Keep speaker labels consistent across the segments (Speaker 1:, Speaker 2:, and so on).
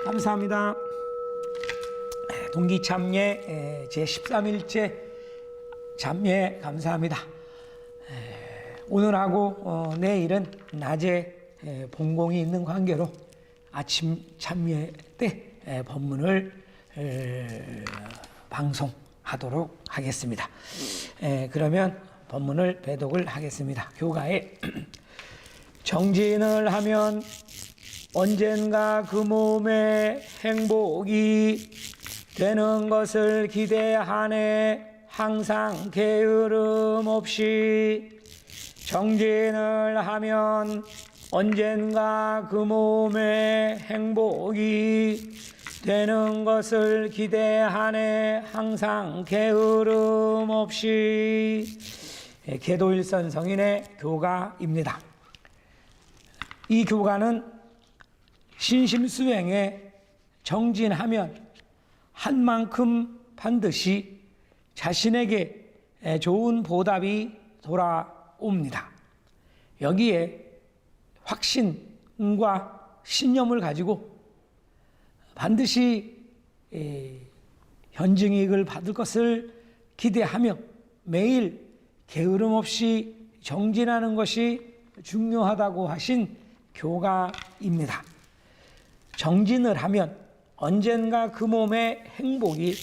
Speaker 1: 감사합니다. 동기참예 제13일째 참예 감사합니다. 오늘하고 내일은 낮에 본공이 있는 관계로 아침 참예 때 법문을 방송하도록 하겠습니다. 그러면 법문을 배독을 하겠습니다. 교가에 정진을 하면 언젠가 그 몸의 행복이 되는 것을 기대하네 항상 게으름 없이 정진을 하면 언젠가 그 몸의 행복이 되는 것을 기대하네 항상 게으름 없이. 계도일선 성인의 교가입니다. 이 교가는 신심수행에 정진하면 한 만큼 반드시 자신에게 좋은 보답이 돌아옵니다. 여기에 확신과 신념을 가지고 반드시 현증이익을 받을 것을 기대하며 매일 게으름 없이 정진하는 것이 중요하다고 하신 교가입니다. 정진을 하면 언젠가 그 몸의 행복이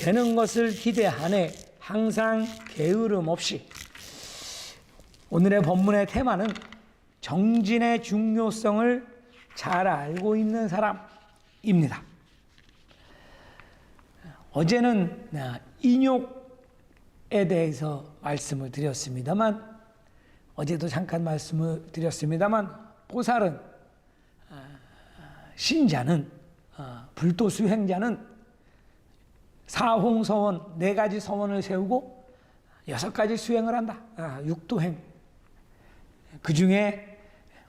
Speaker 1: 되는 것을 기대하네 항상 게으름 없이. 오늘의 법문의 테마는 정진의 중요성을 잘 알고 있는 사람입니다. 어제는 인욕에 대해서 말씀을 드렸습니다만, 어제도 잠깐 말씀을 드렸습니다만, 보살은 신자는 불도 수행자는 사홍서원 4가지 서원을 세우고 6가지 수행을 한다. 육도행. 그 중에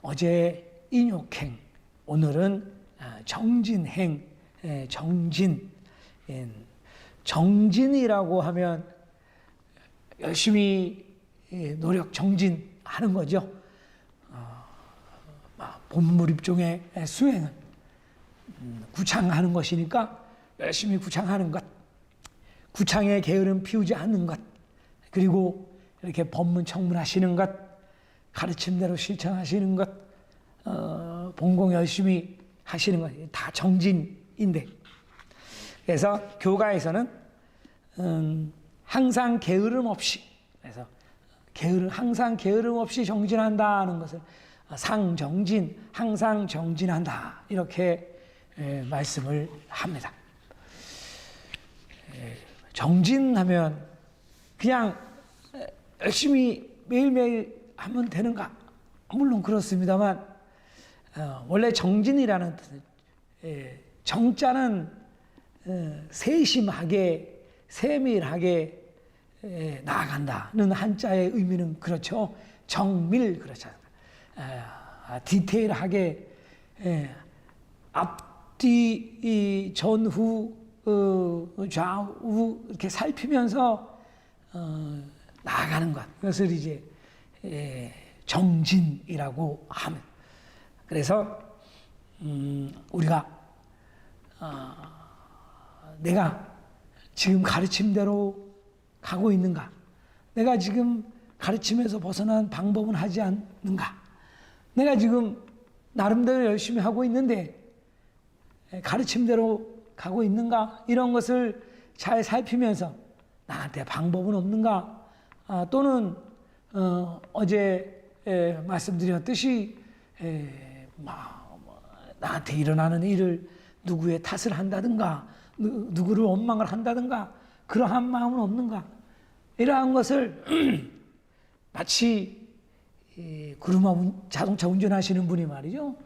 Speaker 1: 어제 인욕행, 오늘은 정진행, 정진. 정진이라고 하면 열심히 노력 정진하는 거죠. 본물입종의 수행은 구창하는 것이니까 열심히 구창하는 것, 구창에 게으름 피우지 않는 것, 그리고 이렇게 법문 청문하시는 것, 가르침대로 실천하시는 것, 본공 열심히 하시는 것, 다 정진인데, 그래서 교가에서는 항상 게으름 없이, 그래서 항상 게으름 없이 정진한다는 것을 상정진, 항상 정진한다, 이렇게 말씀을 합니다. 정진하면 그냥 열심히 매일매일 하면 되는가? 물론 그렇습니다만, 원래 정진이라는 뜻은, 정자는 세심하게, 세밀하게 나아간다는 한자의 의미는 그렇죠. 정밀, 그렇잖아요. 디테일하게, 앞뒤, 전후, 좌우 이렇게 살피면서 나아가는 것, 그것을 이제 정진이라고 하면. 그래서 우리가 내가 지금 가르침대로 가고 있는가, 내가 지금 가르침에서 벗어난 방법은 하지 않는가, 내가 지금 나름대로 열심히 하고 있는데 가르침대로 가고 있는가, 이런 것을 잘 살피면서 나한테 방법은 없는가, 또는 어제 말씀드렸듯이 나한테 일어나는 일을 누구의 탓을 한다든가, 누구를 원망을 한다든가, 그러한 마음은 없는가, 이러한 것을 마치 자동차 운전하시는 분이 말이죠,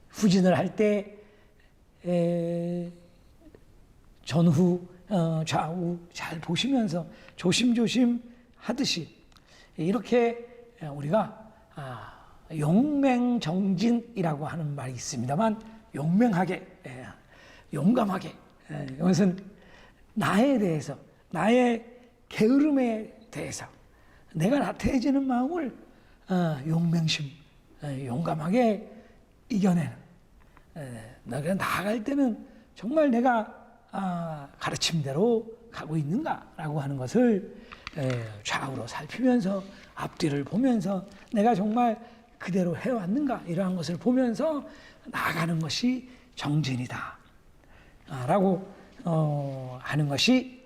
Speaker 1: 후진을 할 때 전후 좌우 잘 보시면서 조심조심 하듯이, 이렇게 우리가 용맹정진이라고 하는 말이 있습니다만, 용맹하게, 용감하게, 이것은 나에 대해서, 나의 게으름에 대해서 내가 나태해지는 마음을 용맹심, 용감하게 이겨내는, 너가 나아갈 때는 정말 내가 가르침대로 가고 있는가라고 하는 것을 좌우로 살피면서 앞뒤를 보면서 내가 정말 그대로 해왔는가 이러한 것을 보면서 나아가는 것이 정진이다 라고 하는 것이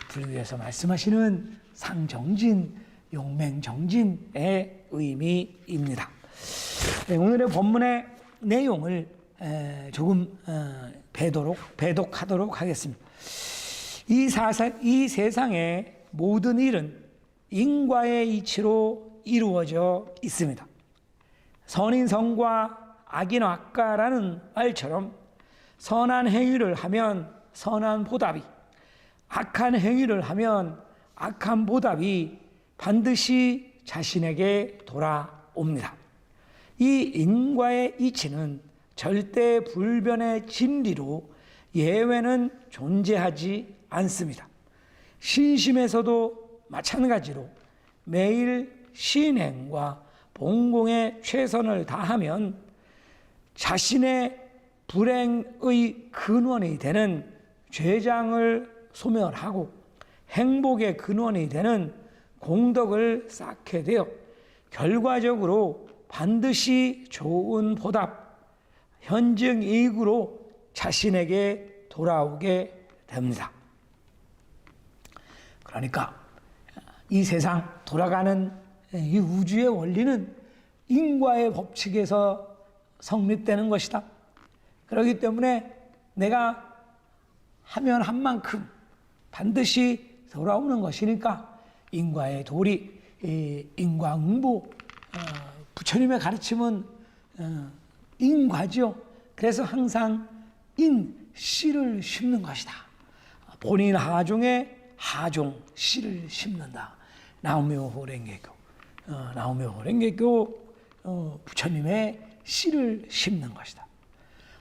Speaker 1: 불교에서 말씀하시는 상정진, 용맹정진의 의미입니다. 오늘의 본문의 내용을 조금 배독하도록 하겠습니다. 이 세상의 모든 일은 인과의 이치로 이루어져 있습니다. 선인선과 악인악과라는 말처럼 선한 행위를 하면 선한 보답이, 악한 행위를 하면 악한 보답이 반드시 자신에게 돌아옵니다. 이 인과의 이치는 절대 불변의 진리로 예외는 존재하지 않습니다. 신심에서도 마찬가지로 매일 신행과 본공에 최선을 다하면 자신의 불행의 근원이 되는 죄장을 소멸하고 행복의 근원이 되는 공덕을 쌓게 되어 결과적으로 반드시 좋은 보답, 현증 이익으로 자신에게 돌아오게 됩니다. 그러니까 이 세상 돌아가는 이 우주의 원리는 인과의 법칙에서 성립되는 것이다. 그렇기 때문에 내가 하면 한 만큼 반드시 돌아오는 것이니까 인과의 도리, 인과응보, 부처님의 가르침은 인과죠. 그래서 항상 씨를 심는 것이다. 본인 하종에 하종 씨를 심는다. 나오미호랭개교, 나오미호랭개교 부처님의 씨를 심는 것이다.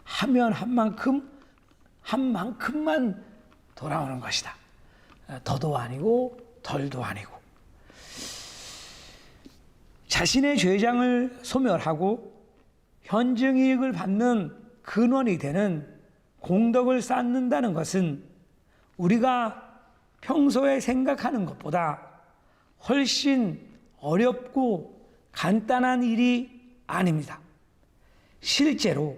Speaker 1: 하면 한 만큼만 돌아오는 것이다. 더도 아니고 덜도 아니고. 자신의 죄장을 소멸하고 현증이익을 받는 근원이 되는 공덕을 쌓는다는 것은 우리가 평소에 생각하는 것보다 훨씬 어렵고 간단한 일이 아닙니다. 실제로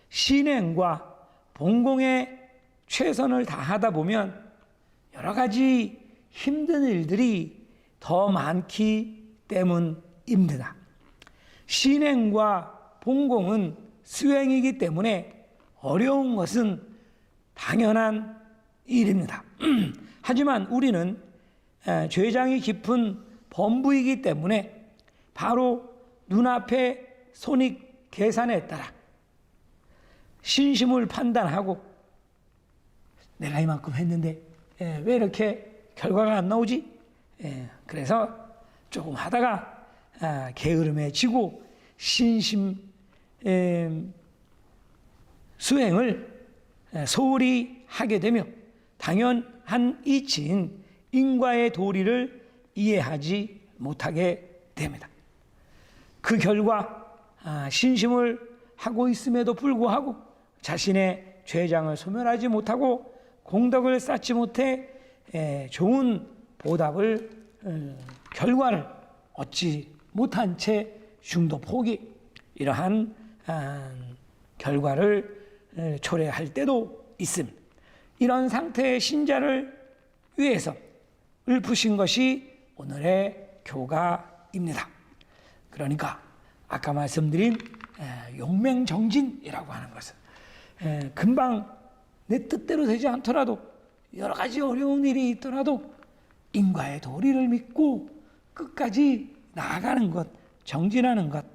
Speaker 1: 신행과 본공에 최선을 다하다 보면 여러 가지 힘든 일들이 더 많기 때문입니다. 신행과 본공은 수행이기 때문에 어려운 것은 당연한 일입니다. 하지만 우리는 죄장이 깊은 범부이기 때문에 바로 눈앞의 손익 계산에 따라 신심을 판단하고 내가 이만큼 했는데 왜 이렇게 결과가 안 나오지? 그래서 조금 하다가 게으름에 지고 신심 수행을 소홀히 하게 되며 당연한 이치인 인과의 도리를 이해하지 못하게 됩니다. 그 결과 신심을 하고 있음에도 불구하고 자신의 죄장을 소멸하지 못하고 공덕을 쌓지 못해 좋은 보답을 결과를 얻지 못한 채 중도 포기, 이러한 결과를 초래할 때도 있습니다. 이런 상태의 신자를 위해서 읊으신 것이 오늘의 교가입니다. 그러니까 아까 말씀드린 용맹정진이라고 하는 것은 금방 내 뜻대로 되지 않더라도 여러 가지 어려운 일이 있더라도 인과의 도리를 믿고 끝까지 나아가는 것, 정진하는 것.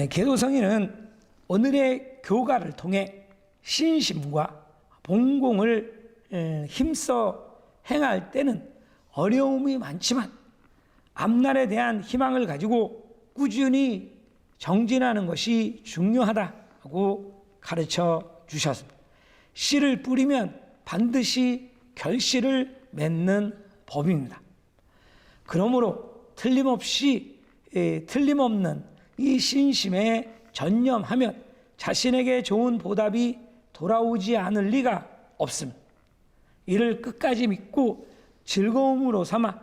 Speaker 1: 계도성인은 오늘의 교가를 통해 신심과 본공을 힘써 행할 때는 어려움이 많지만 앞날에 대한 희망을 가지고 꾸준히 정진하는 것이 중요하다고 가르쳐 주셨습니다. 씨를 뿌리면 반드시 결실을 맺는 법입니다. 그러므로 틀림없는 이 신심의 전념하면 자신에게 좋은 보답이 돌아오지 않을 리가 없음. 이를 끝까지 믿고 즐거움으로 삼아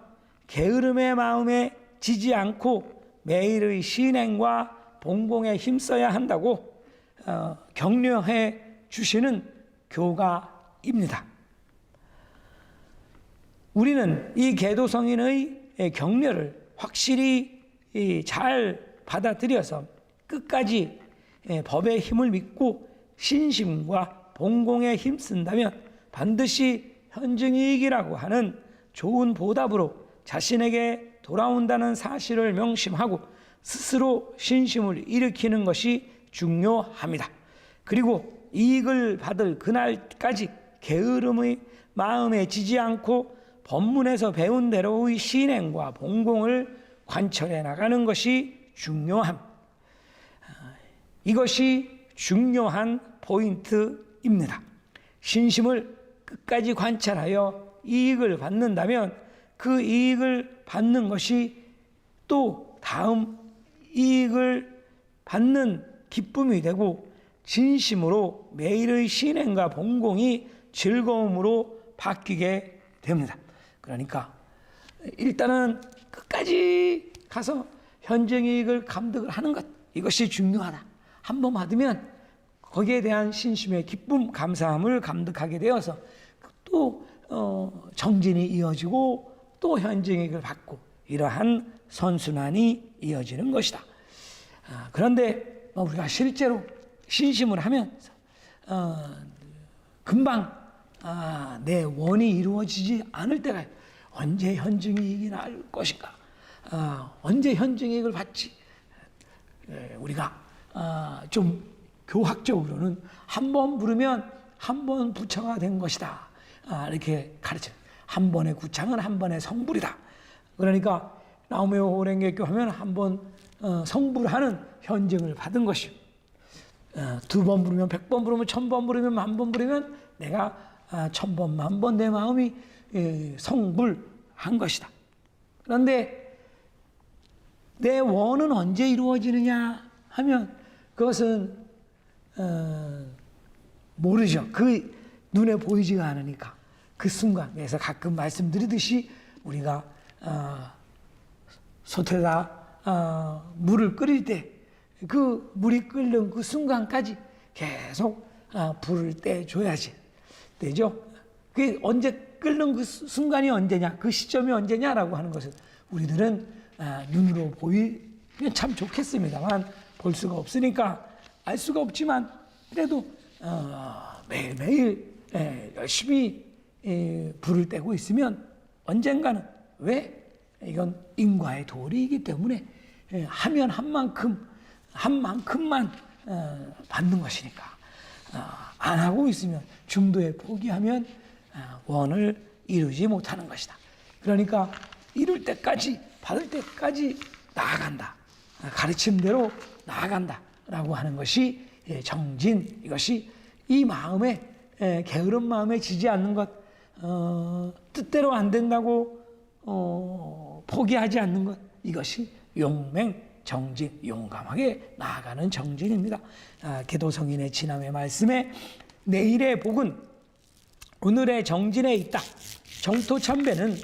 Speaker 1: 게으름의 마음에 지지 않고 매일의 신행과 봉공에 힘써야 한다고 격려해 주시는 교가입니다. 우리는 이 계도성인의 격려를 확실히 잘 받아들여서 끝까지 법의 힘을 믿고 신심과 봉공에 힘쓴다면 반드시 현증이익이라고 하는 좋은 보답으로 자신에게 돌아온다는 사실을 명심하고 스스로 신심을 일으키는 것이 중요합니다. 그리고 이익을 받을 그날까지 게으름의 마음에 지지 않고 법문에서 배운 대로의 신행과 봉공을 관철해 나가는 것이 중요함. 이것이 중요한 포인트입니다. 신심을 끝까지 관찰하여 이익을 받는다면 그 이익을 받는 것이 또 다음 이익을 받는 기쁨이 되고 진심으로 매일의 신행과 봉공이 즐거움으로 바뀌게 됩니다. 그러니까 일단은 끝까지 가서 현증이익을 감득을 하는 것, 이것이 중요하다. 한 번 받으면 거기에 대한 신심의 기쁨, 감사함을 감득하게 되어서 또 정진이 이어지고 또 현증이익을 받고 이러한 선순환이 이어지는 것이다. 그런데 우리가 실제로 신심을 하면서 금방 내 원이 이루어지지 않을 때가 언제 현증이익이 날 것인가, 언제 현증이익을 받지. 우리가 좀 교학적으로는 한 번 부르면 한 번 부처가 된 것이다, 이렇게 가르쳐요. 한 번의 구창은 한 번의 성불이다. 그러니까 나무요 오랭개교 하면 한 번 성불하는 현증을 받은 것이요. 두 번 부르면 100번 부르면 1000번 부르면 10,000번 부르면 내가 1000번 10,000번 내 마음이 성불한 것이다. 그런데 내 원은 언제 이루어지느냐 하면 그것은 모르죠. 그 눈에 보이지가 않으니까 그 순간. 그래서 가끔 말씀드리듯이 우리가 솥에다 물을 끓일 때 그 물이 끓는 그 순간까지 계속 불을 떼줘야지 되죠. 그게 언제 끓는 그 순간이 언제냐, 그 시점이 언제냐라고 하는 것을 우리들은 눈으로 보이면 참 좋겠습니다만 볼 수가 없으니까 알 수가 없지만 그래도 매일매일 열심히 불을 떼고 있으면 언젠가는, 왜? 이건 인과의 도리이기 때문에 하면 한 만큼만 받는 것이니까. 안 하고 있으면 중도에 포기하면 원을 이루지 못하는 것이다. 그러니까 이룰 때까지, 받을 때까지 나아간다. 가르침대로 나아간다라고 하는 것이 정진, 이것이 이 마음에, 게으른 마음에 지지 않는 것, 뜻대로 안 된다고 포기하지 않는 것, 이것이 용맹, 정진, 용감하게 나아가는 정진입니다. 계도성인의 지남의 말씀에 내일의 복은 오늘의 정진에 있다. 정토참배는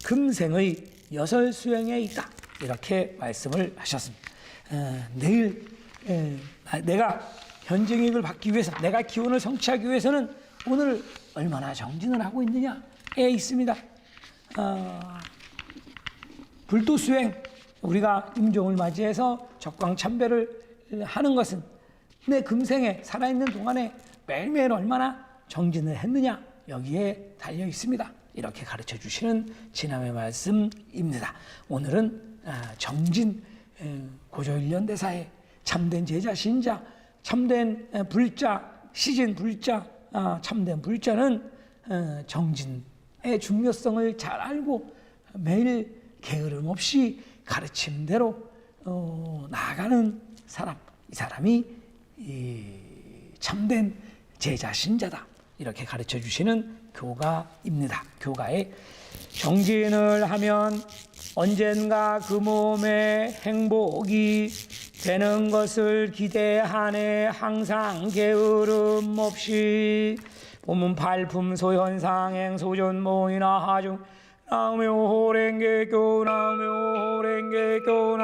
Speaker 1: 금생의 여설수행에 있다. 이렇게 말씀을 하셨습니다. 내일 내가 현증이익을 받기 위해서, 내가 기원을 성취하기 위해서는 오늘 얼마나 정진을 하고 있느냐에 있습니다. 불도수행, 우리가 임종을 맞이해서 적광참배를 하는 것은 내 금생에 살아있는 동안에 매일매일 얼마나 정진을 했느냐, 여기에 달려 있습니다. 이렇게 가르쳐 주시는 지남의 말씀입니다. 오늘은 정진, 고조일련대사의 참된 제자 신자, 참된 불자, 시진 불자, 참된 불자는 정진의 중요성을 잘 알고 매일 게으름 없이 가르침대로 나아가는 사람, 이 사람이 참된 제자 신자다. 이렇게 가르쳐 주시는 교가입니다. 교가에 정진을 하면 언젠가 그 몸에 행복이 되는 것을 기대하네. 항상 게으름 없이 보문 발품 소현상행 소전모이나 하중 나오며 호랭개교 나오며 호랭개교